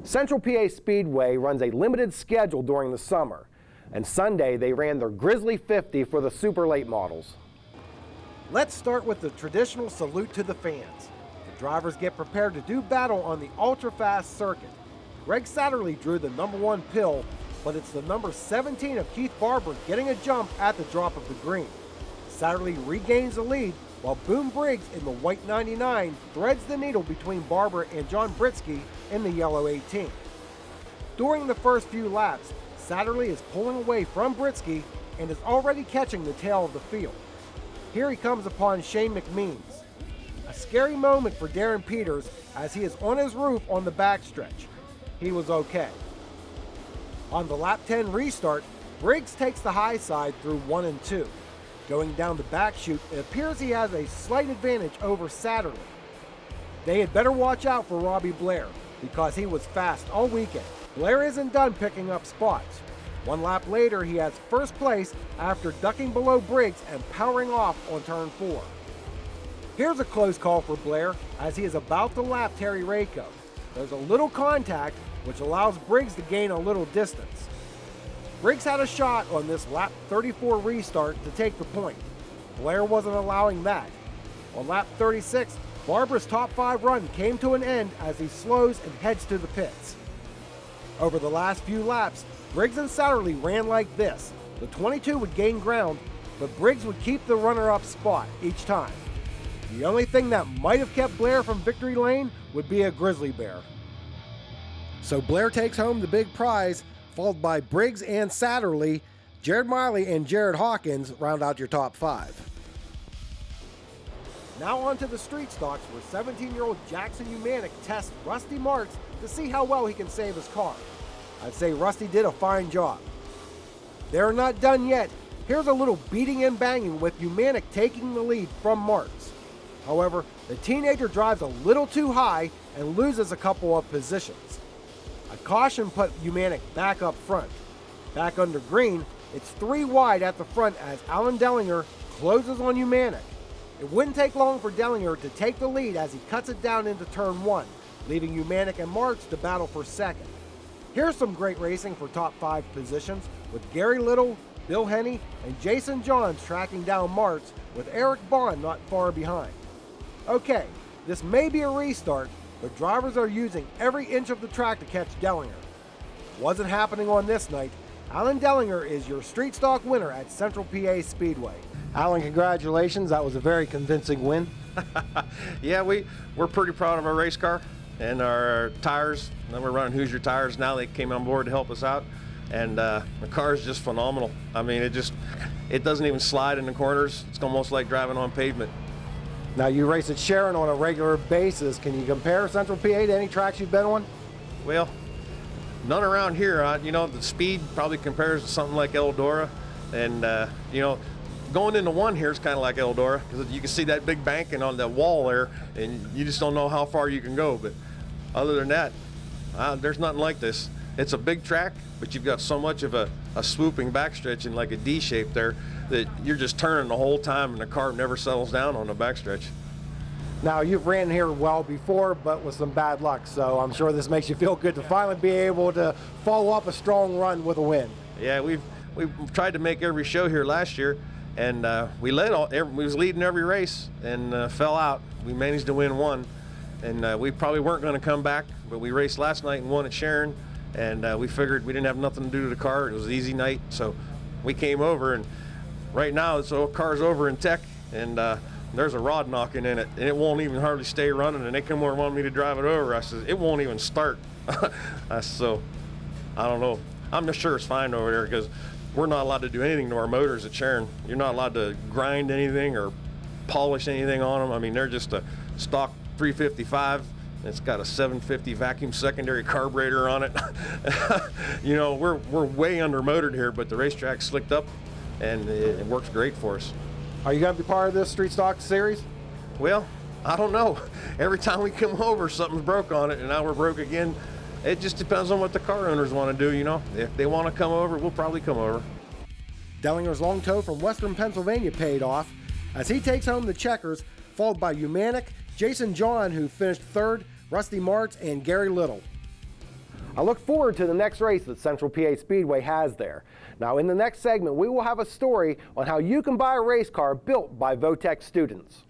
Central PA Speedway runs a limited schedule during the summer, and Sunday they ran their Grizzly 50 for the super late models. Let's start with the traditional salute to the fans. The drivers get prepared to do battle on the ultra-fast circuit. Greg Satterley drew the #1 pill, but it's the number 17 of Keith Barber getting a jump at the drop of the green. Satterley regains the lead, while Boone Briggs in the white 99 threads the needle between Barber and John Britsky in the yellow 18. During the first few laps, Satterley is pulling away from Britsky and is already catching the tail of the field. Here he comes upon Shane McMeans. A scary moment for Darren Peters as he is on his roof on the backstretch. He was okay. On the lap 10 restart, Briggs takes the high side through 1 and 2. Going down the back chute, it appears he has a slight advantage over Satterley. They had better watch out for Robbie Blair because he was fast all weekend. Blair isn't done picking up spots. 1 lap later, he has first place after ducking below Briggs and powering off on turn 4. Here's a close call for Blair as he is about to lap Terry Rako. There's a little contact which allows Briggs to gain a little distance. Briggs had a shot on this lap 34 restart to take the point. Blair wasn't allowing that. On lap 36, Barber's top 5 run came to an end as he slows and heads to the pits. Over the last few laps, Briggs and Satterley ran like this. The 22 would gain ground, but Briggs would keep the runner-up spot each time. The only thing that might have kept Blair from victory lane would be a grizzly bear. So Blair takes home the big prize, followed by Briggs and Satterley. Jared Miley and Jared Hawkins round out your top 5. Now on to the street stocks where 17-year-old Jackson Umanic tests Rusty Marks to see how well he can save his car. I'd say Rusty did a fine job. They're not done yet. Here's a little beating and banging with Umanic taking the lead from Marks. However, the teenager drives a little too high and loses a couple of positions. A caution put Umanic back up front. Back under green, it's 3 wide at the front as Alan Dellinger closes on Umanic. It wouldn't take long for Dellinger to take the lead as he cuts it down into turn 1, leaving Umanic and Marks to battle for second. Here's some great racing for top 5 positions, with Gary Little, Bill Henney, and Jason Johns tracking down Marks, with Eric Bond not far behind. Okay, this may be a restart, but drivers are using every inch of the track to catch Dellinger. Wasn't happening on this night. Alan Dellinger is your street stock winner at Central PA Speedway. Alan, congratulations. That was a very convincing win. Yeah, we're pretty proud of our race car and our tires. Then we're running Hoosier tires now. They came on board to help us out, and the car is just phenomenal. I mean, it doesn't even slide in the corners. It's almost like driving on pavement. Now, you race at Sharon on a regular basis. Can you compare Central PA to any tracks you've been on? Well, none around here. You know, the speed probably compares to something like Eldora, and you know, going into one here is kind of like Eldora because you can see that big bank and on that wall there, and you just don't know how far you can go. But other than that, there's nothing like this. It's a big track, but you've got so much of a swooping backstretch and like a D shape there that you're just turning the whole time and the car never settles down on the backstretch. Now, you've ran here well before, but with some bad luck, so I'm sure this makes you feel good to finally be able to follow up a strong run with a win. Yeah, we've tried to make every show here last year, and we was leading every race and fell out. We managed to win one, and we probably weren't going to come back, but we raced last night and won at Sharon, and we figured we didn't have nothing to do to the car. It was an easy night, so we came over, and right now the car's over in tech, and there's a rod knocking in it, and it won't even hardly stay running, and they come over and want me to drive it over. I said, it won't even start. So, I don't know. I'm just sure it's fine over there because we're not allowed to do anything to our motors at Sharon. You're not allowed to grind anything or polish anything on them. I mean, they're just a stock 355. It's got a 750 vacuum secondary carburetor on it. You know, we're way under motored here, but the racetrack's slicked up, and it works great for us. Are you going to be part of this Street Stock series? Well, I don't know. Every time we come over, something's broke on it, and now we're broke again. It just depends on what the car owners want to do, you know. If they want to come over, we'll probably come over. Dellinger's long tow from Western Pennsylvania paid off as he takes home the checkers, followed by Umanic, Jason John, who finished third, Rusty Marks, and Gary Little. I look forward to the next race that Central PA Speedway has there. Now in the next segment, we will have a story on how you can buy a race car built by Votech students.